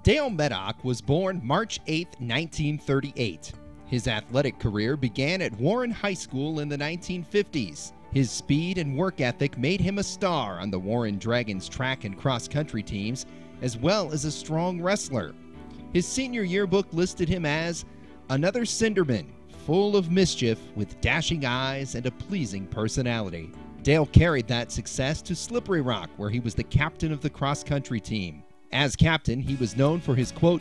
Dale Meddock was born March 8, 1938. His athletic career began at Warren High School in the 1950s. His speed and work ethic made him a star on the Warren Dragons track and cross-country teams, as well as a strong wrestler. His senior yearbook listed him as another Cinderman, full of mischief with dashing eyes and a pleasing personality. Dale carried that success to Slippery Rock, where he was the captain of the cross-country team. As captain, he was known for his, quote,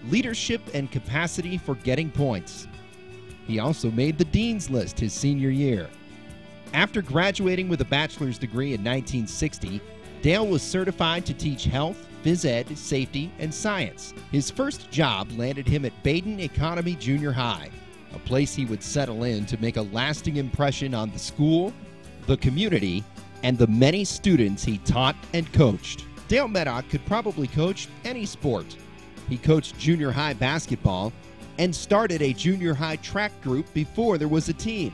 leadership and capacity for getting points. He also made the Dean's List his senior year. After graduating with a bachelor's degree in 1960, Dale was certified to teach health, phys ed, safety, and science. His first job landed him at Baden Economy Junior High, a place he would settle in to make a lasting impression on the school, the community, and the many students he taught and coached. Dale Meddock could probably coach any sport. He coached junior high basketball and started a junior high track group before there was a team.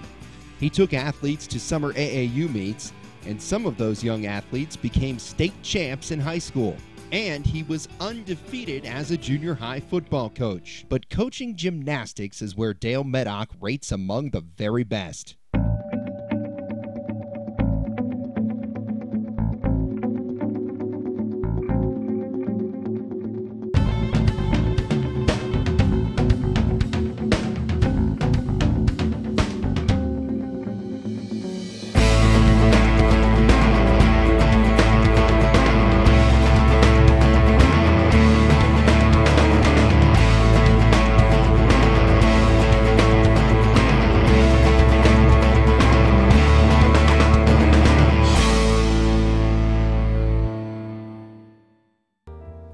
He took athletes to summer AAU meets, and some of those young athletes became state champs in high school. And he was undefeated as a junior high football coach. But coaching gymnastics is where Dale Meddock rates among the very best.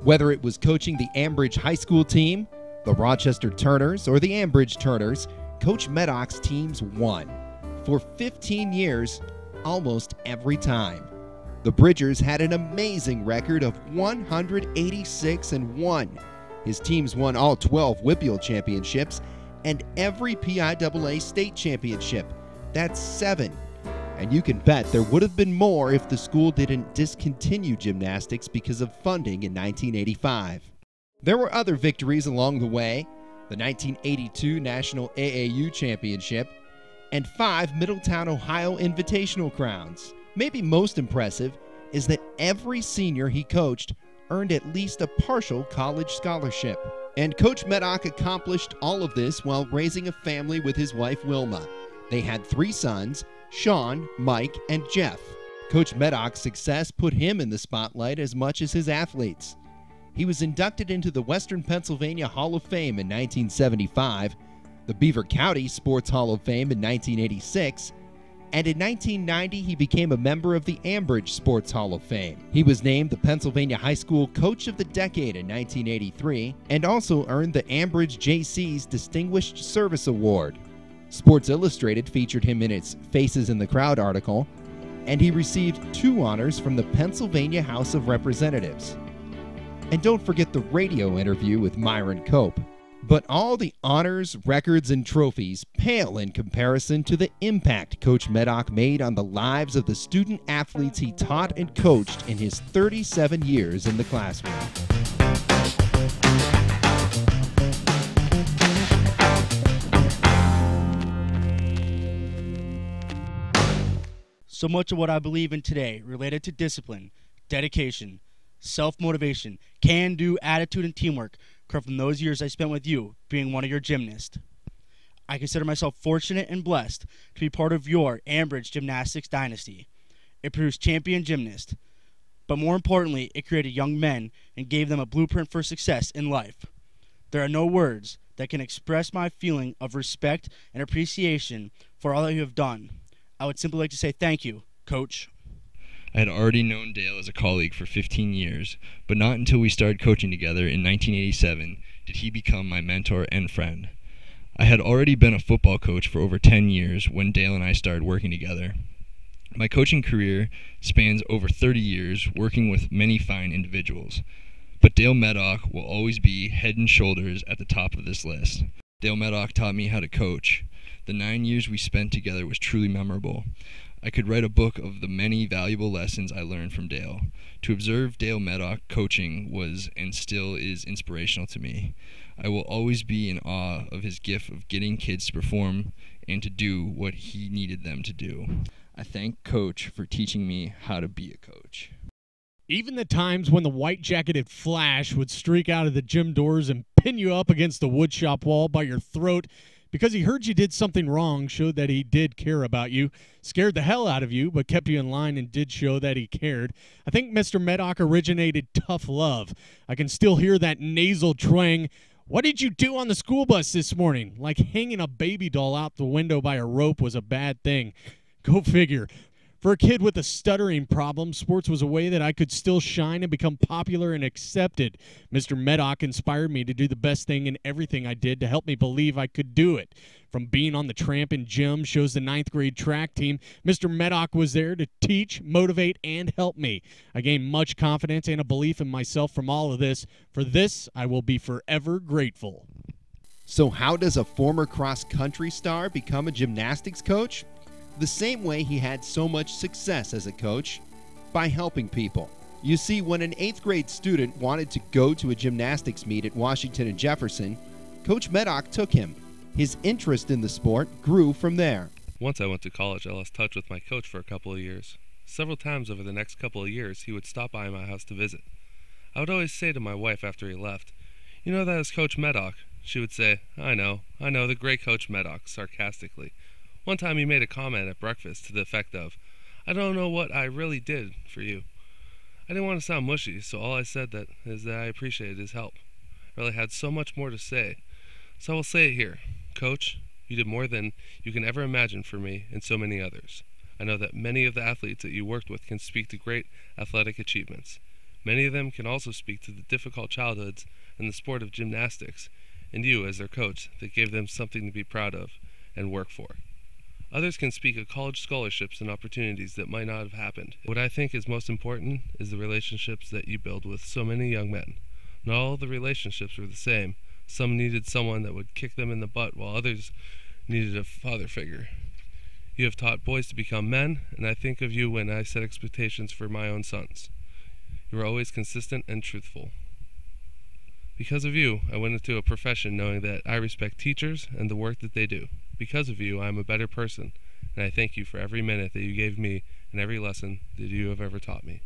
Whether it was coaching the Ambridge High School team, the Rochester Turners, or the Ambridge Turners, Coach Meddock's teams won. For 15 years, almost every time. The Bridgers had an amazing record of 186-1. His teams won all 12 WPIAL championships and every PIAA state championship. That's 7. And you can bet there would have been more if the school didn't discontinue gymnastics because of funding in 1985. There were other victories along the way, the 1982 National AAU Championship, and 5 Middletown, Ohio Invitational crowns. Maybe most impressive is that every senior he coached earned at least a partial college scholarship. And Coach Meddock accomplished all of this while raising a family with his wife Wilma. They had 3 sons, Sean, Mike, and Jeff. Coach Meddock's success put him in the spotlight as much as his athletes. He was inducted into the Western Pennsylvania Hall of Fame in 1975, the Beaver County Sports Hall of Fame in 1986, and in 1990 he became a member of the Ambridge Sports Hall of Fame. He was named the Pennsylvania High School Coach of the Decade in 1983 and also earned the Ambridge JC's Distinguished Service Award. Sports Illustrated featured him in its Faces in the Crowd article, and he received 2 honors from the Pennsylvania House of Representatives. And don't forget the radio interview with Myron Cope. But all the honors, records, and trophies pale in comparison to the impact Coach Meddock made on the lives of the student athletes he taught and coached in his 37 years in the classroom. So much of what I believe in today related to discipline, dedication, self-motivation, can-do attitude, and teamwork come from those years I spent with you being one of your gymnasts. I consider myself fortunate and blessed to be part of your Ambridge Gymnastics dynasty. It produced champion gymnasts, but more importantly, it created young men and gave them a blueprint for success in life. There are no words that can express my feeling of respect and appreciation for all that you have done. I would simply like to say thank you, Coach. I had already known Dale as a colleague for 15 years, but not until we started coaching together in 1987 did he become my mentor and friend. I had already been a football coach for over 10 years when Dale and I started working together. My coaching career spans over 30 years, working with many fine individuals. But Dale Meddock will always be head and shoulders at the top of this list. Dale Meddock taught me how to coach. The 9 years we spent together was truly memorable. I could write a book of the many valuable lessons I learned from Dale. To observe Dale Meddock coaching was and still is inspirational to me. I will always be in awe of his gift of getting kids to perform and to do what he needed them to do. I thank Coach for teaching me how to be a coach. Even the times when the white-jacketed Flash would streak out of the gym doors and pin you up against the woodshop wall by your throat because he heard you did something wrong showed that he did care about you, scared the hell out of you, but kept you in line and did show that he cared. I think Mr. Meddock originated tough love. I can still hear that nasal twang. What did you do on the school bus this morning? Like hanging a baby doll out the window by a rope was a bad thing. Go figure. For a kid with a stuttering problem, sports was a way that I could still shine and become popular and accepted. Mr. Meddock inspired me to do the best thing in everything I did to help me believe I could do it. From being on the tramp in gym shows the 9th grade track team, Mr. Meddock was there to teach, motivate, and help me. I gained much confidence and a belief in myself from all of this. For this, I will be forever grateful. So how does a former cross-country star become a gymnastics coach? The same way he had so much success as a coach, by helping people. You see, when an 8th grade student wanted to go to a gymnastics meet at Washington and Jefferson, Coach Meddock took him. His interest in the sport grew from there. Once I went to college, I lost touch with my coach for a couple of years. Several times over the next couple of years, he would stop by my house to visit. I would always say to my wife after he left, "You know that is Coach Meddock." She would say, I know, the great Coach Meddock," sarcastically. One time he made a comment at breakfast to the effect of, "I don't know what I really did for you." I didn't want to sound mushy, so all I said is that I appreciated his help. I really had so much more to say, so I will say it here. Coach, you did more than you can ever imagine for me and so many others. I know that many of the athletes that you worked with can speak to great athletic achievements. Many of them can also speak to the difficult childhoods in the sport of gymnastics, and you, as their coach, that gave them something to be proud of and work for. Others can speak of college scholarships and opportunities that might not have happened. What I think is most important is the relationships that you build with so many young men. Not all the relationships were the same. Some needed someone that would kick them in the butt, while others needed a father figure. You have taught boys to become men, and I think of you when I set expectations for my own sons. You were always consistent and truthful. Because of you, I went into a profession knowing that I respect teachers and the work that they do. Because of you, I am a better person, and I thank you for every minute that you gave me and every lesson that you have ever taught me.